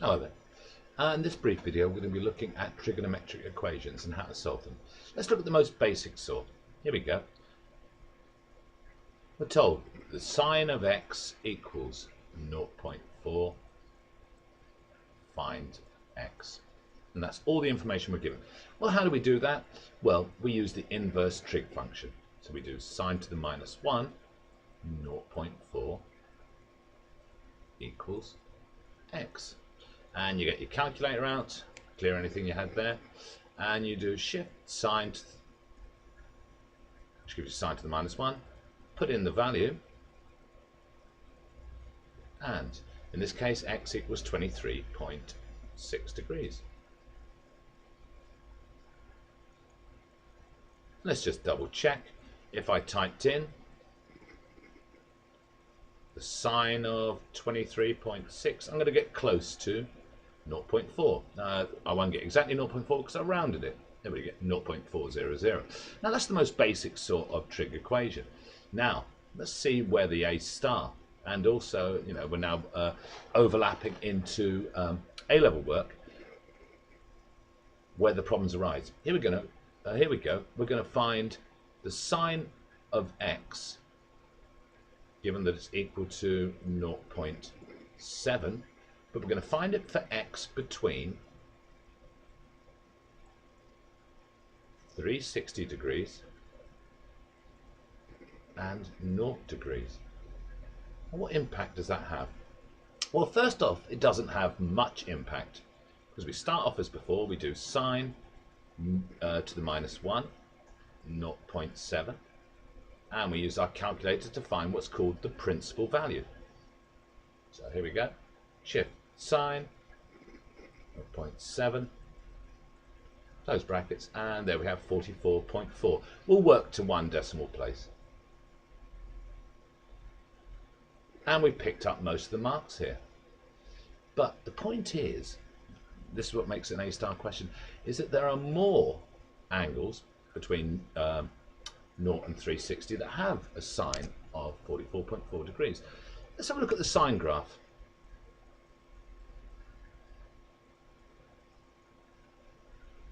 However, in this brief video we're going to be looking at trigonometric equations and how to solve them. Let's look at the most basic sort. Here we go. We're told the sine of x equals 0.4, find x. And that's all the information we're given. Well, how do we do that? Well, we use the inverse trig function. So we do sine to the minus 1, 0.4 equals x. And you get your calculator out, clear anything you had there, and you do shift sine, which gives you sine to the minus 1, put in the value, and in this case x equals 23.6 degrees. Let's just double check. If I typed in the sine of 23.6, I'm going to get close to 0.4. I won't get exactly 0.4 because I rounded it. There we get 0.400. Now that's the most basic sort of trig equation. Now let's see where the A star, and also, you know, we're now overlapping into A-level work where the problems arise. Here we go. We're going to find the sine of x, given that it's equal to 0.7, but we're going to find it for x between 360 degrees and 0 degrees. And what impact does that have? Well, first off, it doesn't have much impact, because we start off as before. We do sine to the minus 1, 0.7, and we use our calculator to find what's called the principal value. So here we go, shift sine 0.7, close brackets, and there we have 44.4. We'll work to one decimal place, and we picked up most of the marks here. But the point is, this is what makes it an A-star question, is that there are more angles between 0 and 360 that have a sine of 44.4 degrees. Let's have a look at the sine graph.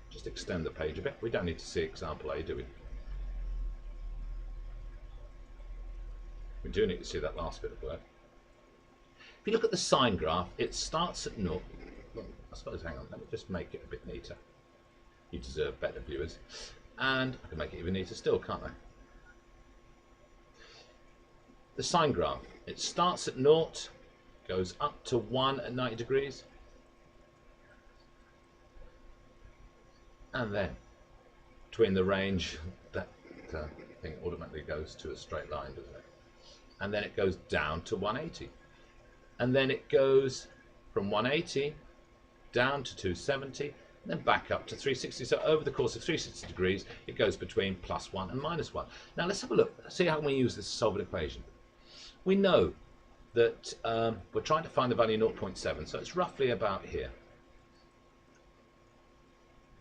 Just extend the page a bit. We don't need to see example A, do we? We do need to see that last bit of work. If you look at the sine graph, it starts at 0. Well, I suppose, hang on, let me just make it a bit neater. You deserve better, viewers. And I can make it even neater still, can't I? The sine graph, it starts at 0, goes up to 1 at 90 degrees, and then between the range, that thing automatically goes to a straight line, doesn't it? And then it goes down to 180. And then it goes from 180 down to 270, and then back up to 360. So over the course of 360 degrees, it goes between +1 and -1. Now let's have a look, see how we use this to solve an equation. We know that we're trying to find the value 0.7, so it's roughly about here.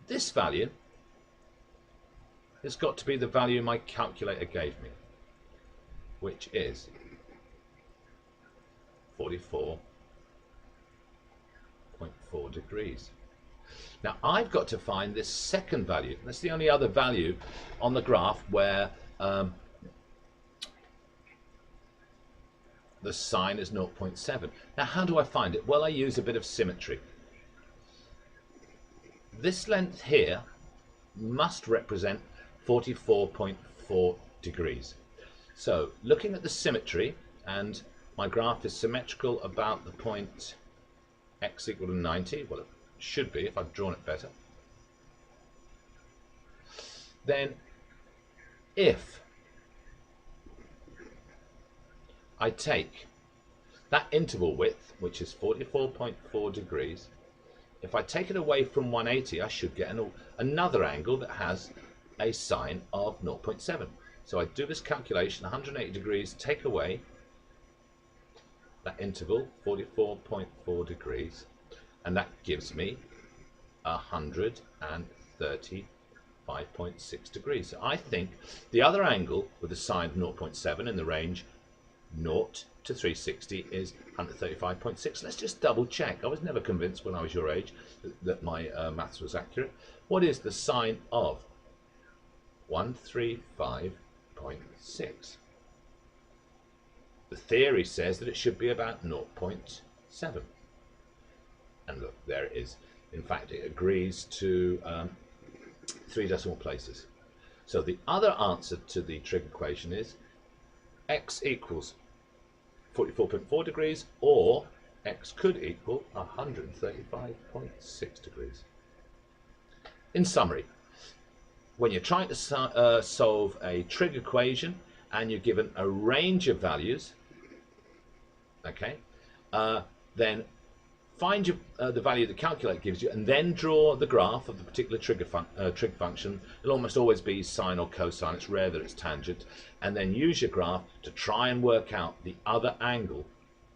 This value has got to be the value my calculator gave me, which is 44.4 degrees. Now I've got to find this second value. That's the only other value on the graph where the sine is 0.7. Now how do I find it? Well, I use a bit of symmetry. This length here must represent 44.4 degrees. So looking at the symmetry, and my graph is symmetrical about the point x equal to 90. Well, it should be if I've drawn it better. Then if I take that interval width, which is 44.4 degrees, if I take it away from 180, I should get another angle that has a sine of 0.7. So I do this calculation, 180 degrees, take away that interval, 44.4 degrees, and that gives me 135.6 degrees. So I think the other angle with a sine of 0.7 in the range 0 to 360 is 135.6. Let's just double check. I was never convinced when I was your age that my maths was accurate. What is the sine of 135.6? The theory says that it should be about 0.7. And look, there it is. In fact, it agrees to 3 decimal places. So the other answer to the trig equation is x equals 44.4 degrees, or x could equal 135.6 degrees. In summary, when you're trying to solve a trig equation and you're given a range of values, okay, then find the value the calculator gives you and then draw the graph of the particular trig function. It'll almost always be sine or cosine. It's rare that it's tangent. And then use your graph to try and work out the other angle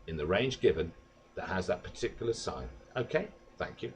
in the range given that has that particular sine. Okay, thank you.